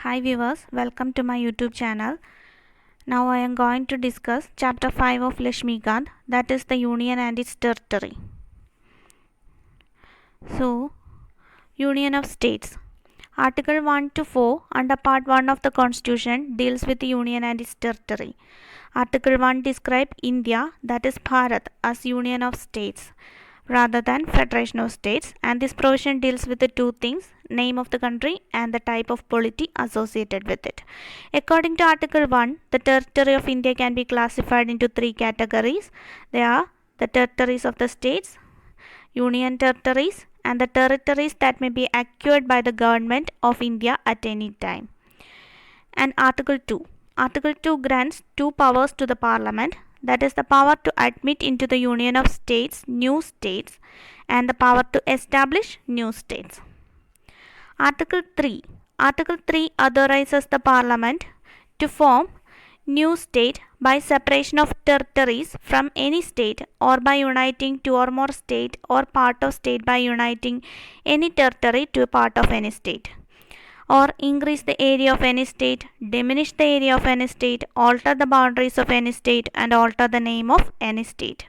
Hi viewers, welcome to my YouTube channel. Now I am going to discuss chapter 5 of Laxmikanth, that is the Union and its territory. So, Union of States. Article 1 to 4 under Part 1 of the Constitution deals with the Union and its territory. Article 1 describes India, that is Bharat, as Union of States rather than Federation of States, and this provision deals with the two things: name of the country and the type of polity associated with it. According to Article 1, the territory of India can be classified into three categories. They are the territories of the states, union territories, and the territories that may be acquired by the government of India at any time. And Article 2. Article 2 grants two powers to the Parliament, that is the power to admit into the Union of States new states and the power to establish new states. Article 3. Article 3 authorizes the Parliament to form new state by separation of territories from any state, or by uniting two or more state or part of state by uniting any territory to a part of any state, or increase the area of any state, diminish the area of any state, alter the boundaries of any state, and alter the name of any state.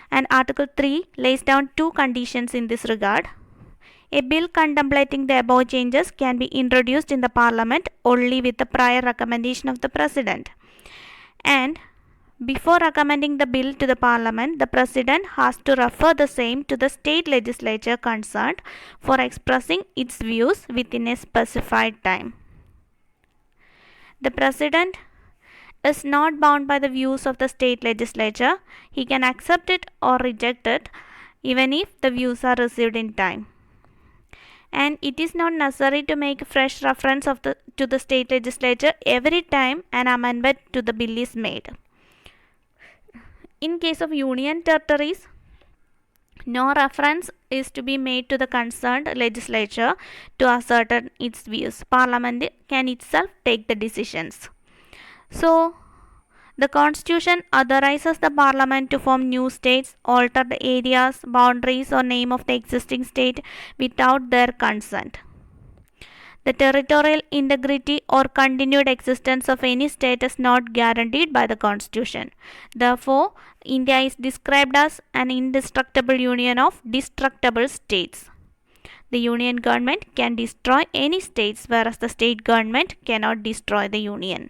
And Article 3 lays down two conditions in this regard. A bill contemplating the above changes can be introduced in the Parliament only with the prior recommendation of the President. And before recommending the bill to the Parliament, the President has to refer the same to the state legislature concerned for expressing its views within a specified time. The President is not bound by the views of the state legislature. He can accept it or reject it even if the views are received in time. And it is not necessary to make fresh reference to the state legislature every time an amendment to the bill is made. In case of union territories, no reference is to be made to the concerned legislature to ascertain its views. Parliament can itself take the decisions. So, the Constitution authorizes the Parliament to form new states, alter the areas, boundaries, or name of the existing state without their consent. The territorial integrity or continued existence of any state is not guaranteed by the Constitution. Therefore, India is described as an indestructible union of destructible states. The union government can destroy any states, whereas the state government cannot destroy the union.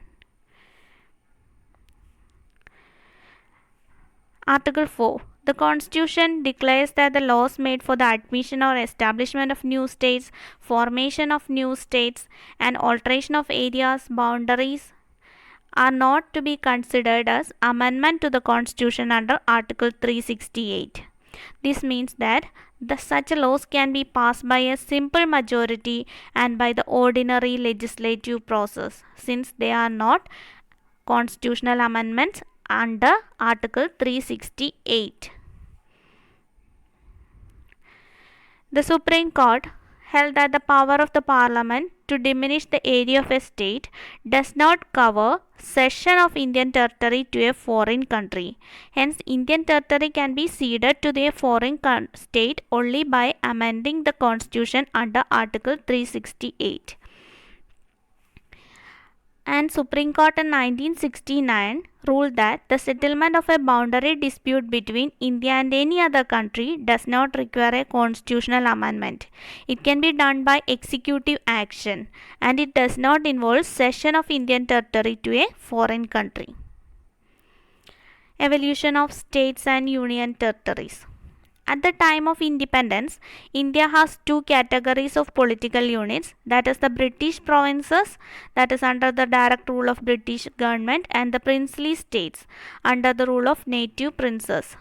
Article 4. The Constitution declares that the laws made for the admission or establishment of new states, formation of new states, and alteration of areas, boundaries are not to be considered as amendment to the Constitution under Article 368. This means that such laws can be passed by a simple majority and by the ordinary legislative process, since they are not constitutional amendments under Article 368. The Supreme Court held that the power of the Parliament to diminish the area of a state does not cover cession of Indian territory to a foreign country. Hence, Indian territory can be ceded to the foreign state only by amending the Constitution under Article 368. And Supreme Court in 1969 ruled that the settlement of a boundary dispute between India and any other country does not require a constitutional amendment. It can be done by executive action, and it does not involve cession of Indian territory to a foreign country. Evolution of states and union territories. At the time of independence, India has two categories of political units, that is the British provinces, that is under the direct rule of British government, and the princely states under the rule of native princes.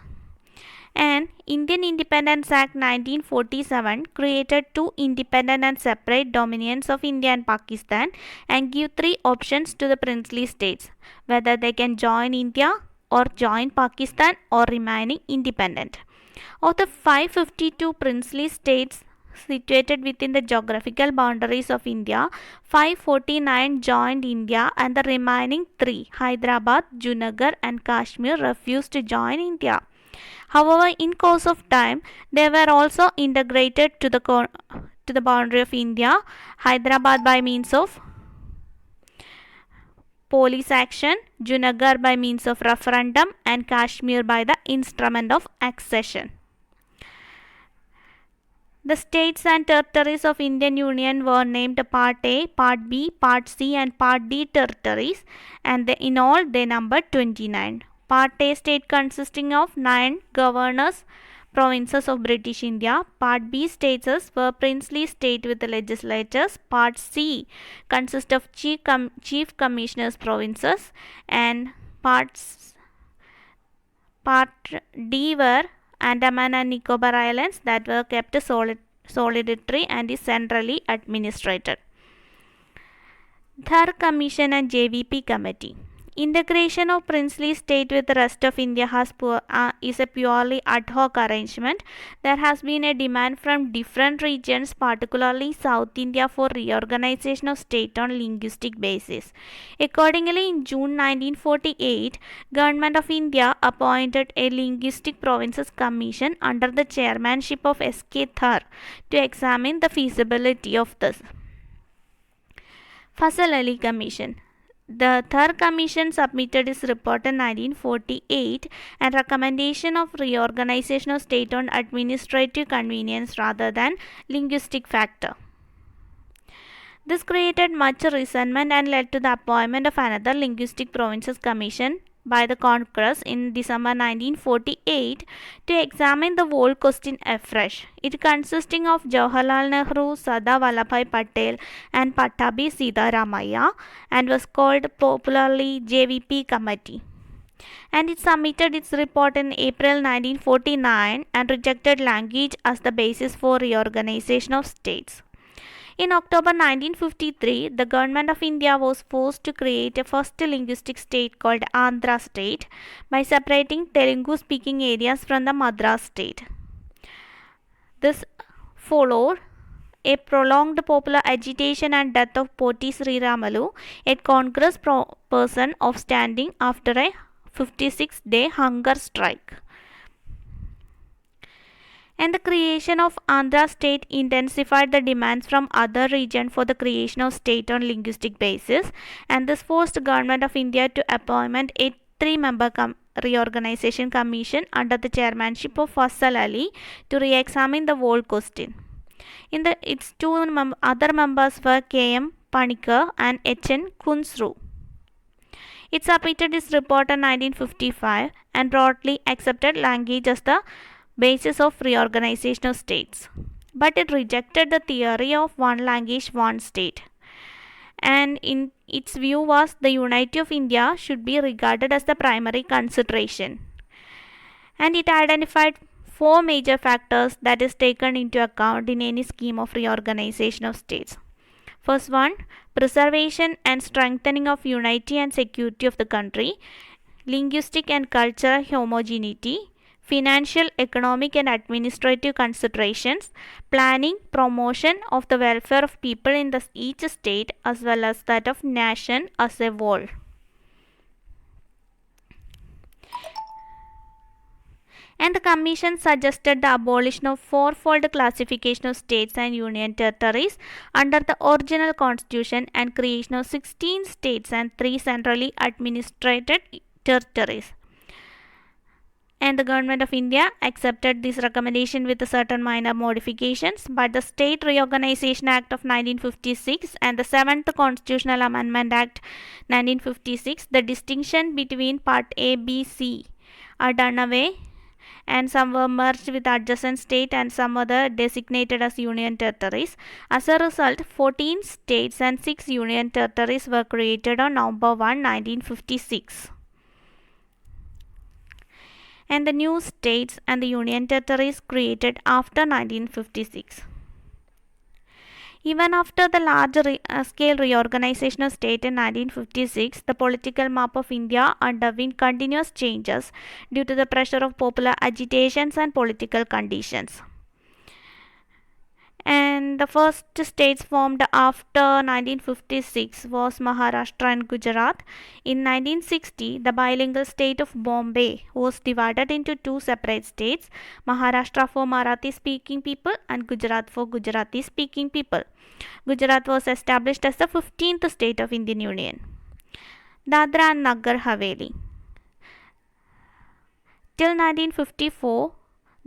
And Indian Independence Act 1947 created two independent and separate dominions of India and Pakistan and give three options to the princely states, whether they can join India or join Pakistan or remaining independent. Of the 552 princely states situated within the geographical boundaries of India, 549 joined India, and the remaining three, Hyderabad, Junagadh, and Kashmir, refused to join India. However, in course of time, they were also integrated to the boundary of India. Hyderabad by means of police action, Junagadh by means of referendum, and Kashmir by the instrument of accession. The states and territories of Indian Union were named Part A, Part B, Part C and Part D territories, and in all they numbered 29. Part A state consisting of 9 governors provinces of British India. Part B states were princely state with legislatures. Part C consists of chief commissioners provinces, and Part D were Andaman and Nicobar Islands that were kept solitary and is centrally administrated. Thar Commission and JVP Committee. Integration of princely state with the rest of India is a purely ad hoc arrangement. There has been a demand from different regions, particularly South India, for reorganization of state on linguistic basis. Accordingly, in June 1948, Government of India appointed a Linguistic Provinces Commission under the chairmanship of S.K. Thar to examine the feasibility of this. Fazal Ali Commission. The Thar Commission submitted its report in 1948 and recommendation of reorganization of state on administrative convenience rather than linguistic factor. This created much resentment and led to the appointment of another Linguistic Provinces Commission by the Congress in December 1948 to examine the whole question afresh. It consisting of Jawaharlal Nehru, Sardar Vallabhbhai Patel and Pattabhi Sitaramayya and was called popularly JVP Committee. And it submitted its report in April 1949 and rejected language as the basis for reorganization of states. In October 1953, the Government of India was forced to create a first linguistic state called Andhra State by separating Telugu-speaking areas from the Madras state. This followed a prolonged popular agitation and death of Poti Sriramalu, a Congress person of standing after a 56-day hunger strike. And the creation of Andhra state intensified the demands from other regions for the creation of state on linguistic basis, and this forced the Government of India to appoint a 3-member reorganization commission under the chairmanship of Fazal Ali to re-examine the whole question. Its 2 other members were K.M. Panikkar and H.N. Kunsru. It submitted its report in 1955 and broadly accepted language as the basis of reorganization of states. But it rejected the theory of one language, one state. And in its view was the unity of India should be regarded as the primary consideration. And it identified 4 major factors that is taken into account in any scheme of reorganization of states. First one, preservation and strengthening of unity and security of the country, linguistic and cultural homogeneity, financial, economic and administrative considerations, planning, promotion of the welfare of people in each state as well as that of nation as a whole. And the Commission suggested the abolition of 4-fold classification of states and union territories under the original constitution and creation of 16 states and 3 centrally administrated territories. And the Government of India accepted this recommendation with certain minor modifications, but the State Reorganization Act of 1956 and the 7th Constitutional Amendment Act 1956, the distinction between Part A, B, C are done away, and some were merged with adjacent state and some other designated as union territories. As a result, 14 states and 6 union territories were created on November 1, 1956. And the new states and the union territories created after 1956. Even after the large-scale reorganization of state in 1956, the political map of India underwent continuous changes due to the pressure of popular agitations and political conditions. And the first states formed after 1956 was Maharashtra and Gujarat. In 1960, the bilingual state of Bombay was divided into 2 separate states, Maharashtra for Marathi-speaking people and Gujarat for Gujarati-speaking people. Gujarat was established as the 15th state of Indian Union. Dadra and Nagar Haveli. Till 1954,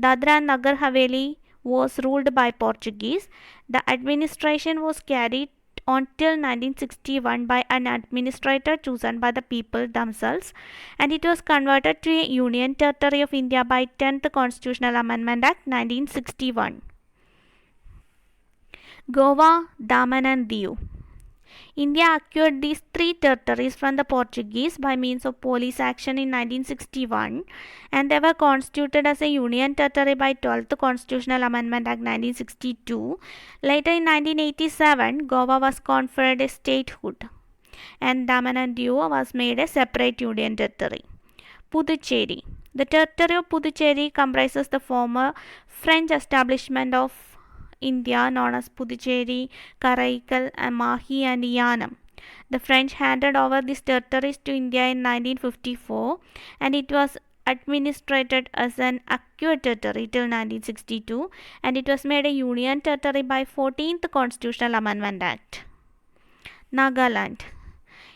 Dadra and Nagar Haveli was ruled by Portuguese. The administration was carried on till 1961 by an administrator chosen by the people themselves, and it was converted to a Union Territory of India by 10th Constitutional Amendment Act 1961. Goa, Daman and Diu. India acquired these three territories from the Portuguese by means of police action in 1961, and they were constituted as a Union Territory by 12th Constitutional Amendment Act 1962. Later in 1987, Goa was conferred a statehood, and Daman and Diu was made a separate Union Territory. Puducherry. The territory of Puducherry comprises the former French establishment of India known as Puducherry, Karaikal, Mahi and Yanam. The French handed over these territories to India in 1954, and it was administered as an acquired territory till 1962, and it was made a Union Territory by 14th Constitutional Amendment Act. Nagaland.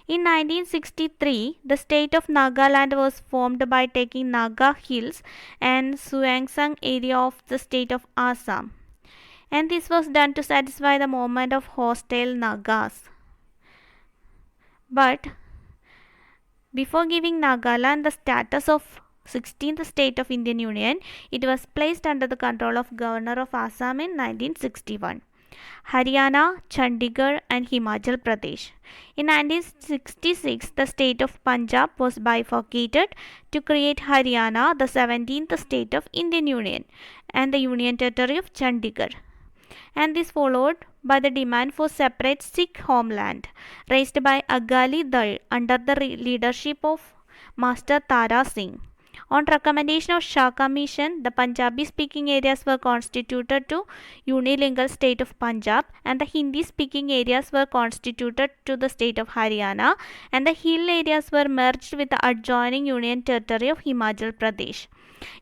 In 1963, the state of Nagaland was formed by taking Naga Hills and Suangsang area of the state of Assam, and this was done to satisfy the movement of hostile Nagas. But before giving Nagaland the status of 16th state of Indian Union, it was placed under the control of Governor of Assam in 1961. Haryana, Chandigarh and Himachal Pradesh. In 1966, the state of Punjab was bifurcated to create Haryana, the 17th state of Indian Union, and the Union Territory of Chandigarh. And this followed by the demand for separate Sikh homeland raised by Agali Dal under the leadership of Master Tara Singh. On recommendation of Shah Commission, the Punjabi-speaking areas were constituted to unilingual state of Punjab, and the Hindi-speaking areas were constituted to the state of Haryana, and the hill areas were merged with the adjoining Union Territory of Himachal Pradesh.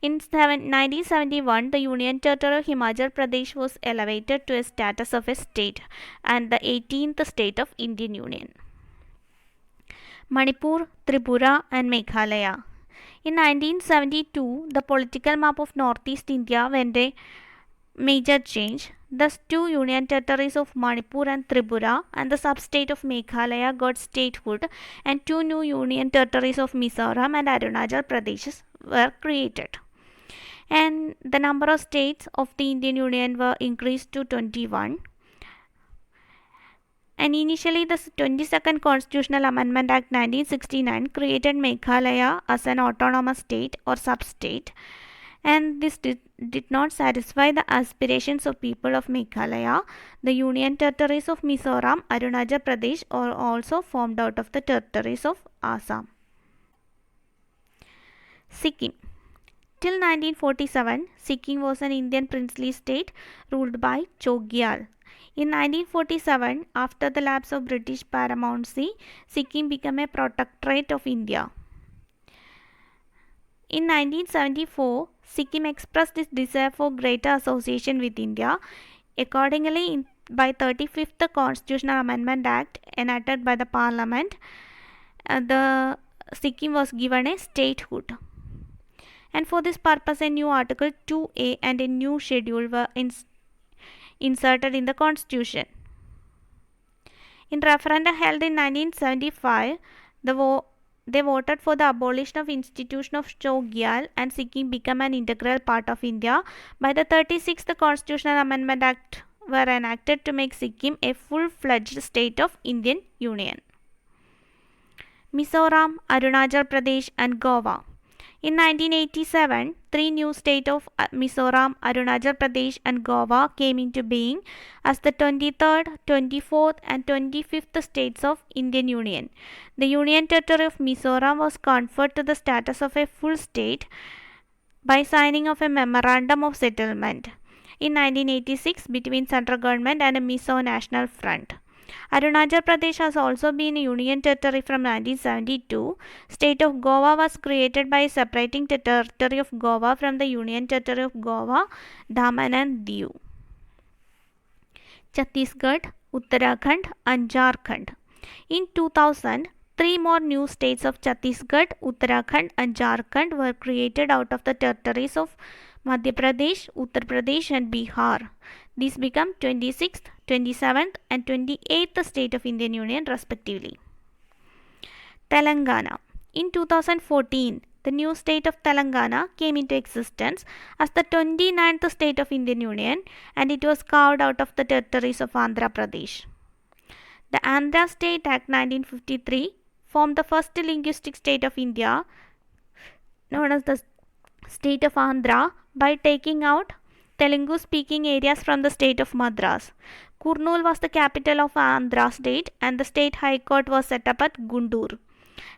In 1971, the Union Territory of Himachal Pradesh was elevated to a status of a state and the 18th state of Indian Union. Manipur, Tripura and Meghalaya. In 1972, the political map of Northeast India went a major change. Thus, two Union Territories of Manipur and Tripura and the sub-state of Meghalaya got statehood, and two new Union Territories of Mizoram and Arunachal Pradesh were created. And the number of states of the Indian Union were increased to 21. And initially, the 22nd Constitutional Amendment Act 1969 created Meghalaya as an autonomous state or sub-state, and this did not satisfy the aspirations of people of Meghalaya. The Union Territories of Mizoram, Arunachal Pradesh are also formed out of the territories of Assam. Sikkim. Till 1947, Sikkim was an Indian princely state ruled by Chogyal. In 1947, after the lapse of British paramountcy, Sikkim became a protectorate of India. In 1974, Sikkim expressed its desire for greater association with India. Accordingly, by 35th Constitutional Amendment Act enacted by the Parliament, the Sikkim was given a statehood. And for this purpose, a new Article 2A and a new schedule were inserted in the Constitution. In referendum held in 1975, they voted for the abolition of institution of Chogyal, and Sikkim became an integral part of India. By the 36th Constitutional Amendment Act were enacted to make Sikkim a full-fledged state of Indian Union. Mizoram, Arunachal Pradesh and Goa. In 1987, three new states of Mizoram, Arunachal Pradesh and Goa came into being as the 23rd, 24th and 25th states of Indian Union. The Union Territory of Mizoram was conferred to the status of a full state by signing of a Memorandum of Settlement in 1986 between central government and a Mizo National Front. Arunachal Pradesh has also been a Union Territory from 1972. State of Goa was created by separating the territory of Goa from the Union Territory of Goa, Daman and Diu. Chhattisgarh, Uttarakhand and Jharkhand. In 2000, 3 more new states of Chhattisgarh, Uttarakhand and Jharkhand were created out of the territories of Madhya Pradesh, Uttar Pradesh and Bihar. These become 26th, 27th and 28th state of Indian Union respectively. Telangana. In 2014, the new state of Telangana came into existence as the 29th state of Indian Union and it was carved out of the territories of Andhra Pradesh. The Andhra State Act 1953 formed the first linguistic state of India, known as the state of Andhra, by taking out Telugu speaking areas from the state of Madras. Kurnool was the capital of Andhra state and the state high court was set up at Guntur.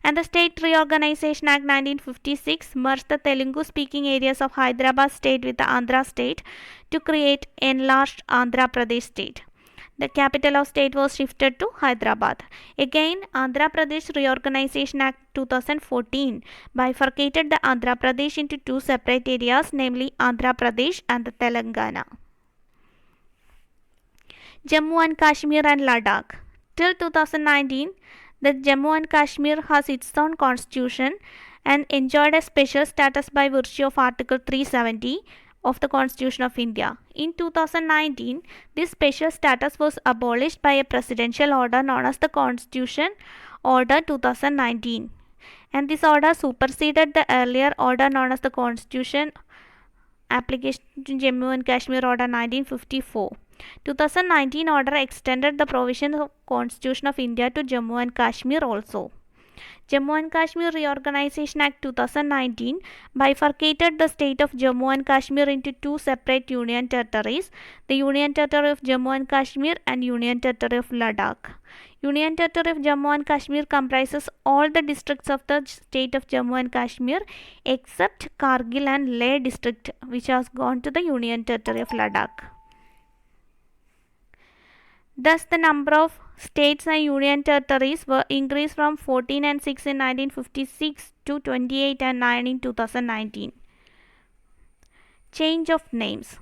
And the State Reorganization Act 1956 merged the Telugu speaking areas of Hyderabad state with the Andhra state to create enlarged Andhra Pradesh state. The capital of state was shifted to Hyderabad. Again, Andhra Pradesh Reorganization Act 2014 bifurcated the Andhra Pradesh into two separate areas, namely Andhra Pradesh and the Telangana. Jammu and Kashmir and Ladakh. Till 2019, the Jammu and Kashmir has its own constitution and enjoyed a special status by virtue of Article 370 of the Constitution of India. In 2019, this special status was abolished by a presidential order known as the Constitution Order 2019. And this order superseded the earlier order known as the Constitution Application to Jammu and Kashmir Order 1954. 2019 order extended the provisions of Constitution of India to Jammu and Kashmir also. Jammu and Kashmir Reorganization Act 2019 bifurcated the state of Jammu and Kashmir into two separate union territories, the Union Territory of Jammu and Kashmir and Union Territory of Ladakh. Union Territory of Jammu and Kashmir comprises all the districts of the state of Jammu and Kashmir except Kargil and Leh district, which has gone to the Union Territory of Ladakh. Thus, the number of states and union territories were increased from 14 and 6 in 1956 to 28 and 9 in 2019. Change of names.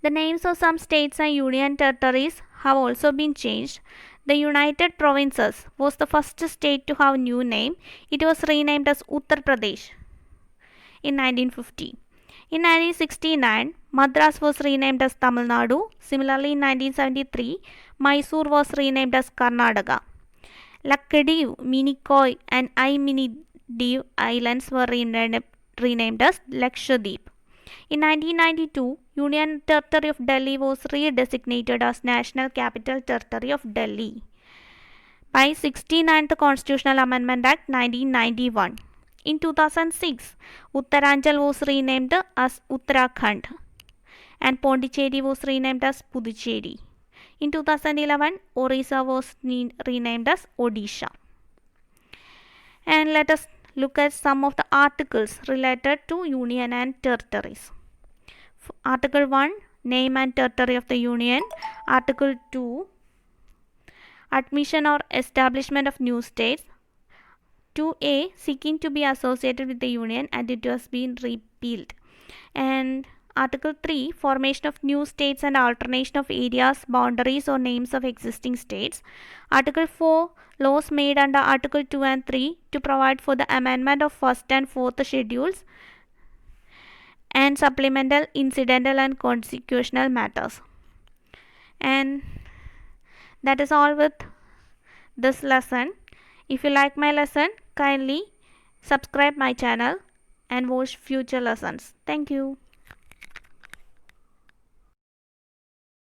The names of some states and union territories have also been changed. The United Provinces was the first state to have a new name. It was renamed as Uttar Pradesh in 1950. In 1969, Madras was renamed as Tamil Nadu. Similarly, in 1973, Mysore was renamed as Karnataka. Lakshadweep, Minicoy and I-Minicoy Islands were renamed as Lakshadweep. In 1992, Union Territory of Delhi was redesignated as National Capital Territory of Delhi by 69th Constitutional Amendment Act 1991. In 2006, Uttaranchal was renamed as Uttarakhand and Pondicherry was renamed as Puducherry. In 2011, Orissa was renamed as Odisha. And let us look at some of the articles related to Union and territories. Article 1, Name and Territory of the Union. Article 2, Admission or Establishment of New States. 2A, Seeking to be associated with the Union and it has been repealed. And Article 3, Formation of new states and alternation of areas, boundaries or names of existing states. Article 4, Laws made under Article 2 and 3 to provide for the amendment of 1st and 4th schedules and supplemental, incidental and consequential matters. And that is all with this lesson. If you like my lesson, kindly subscribe my channel and watch future lessons. Thank you.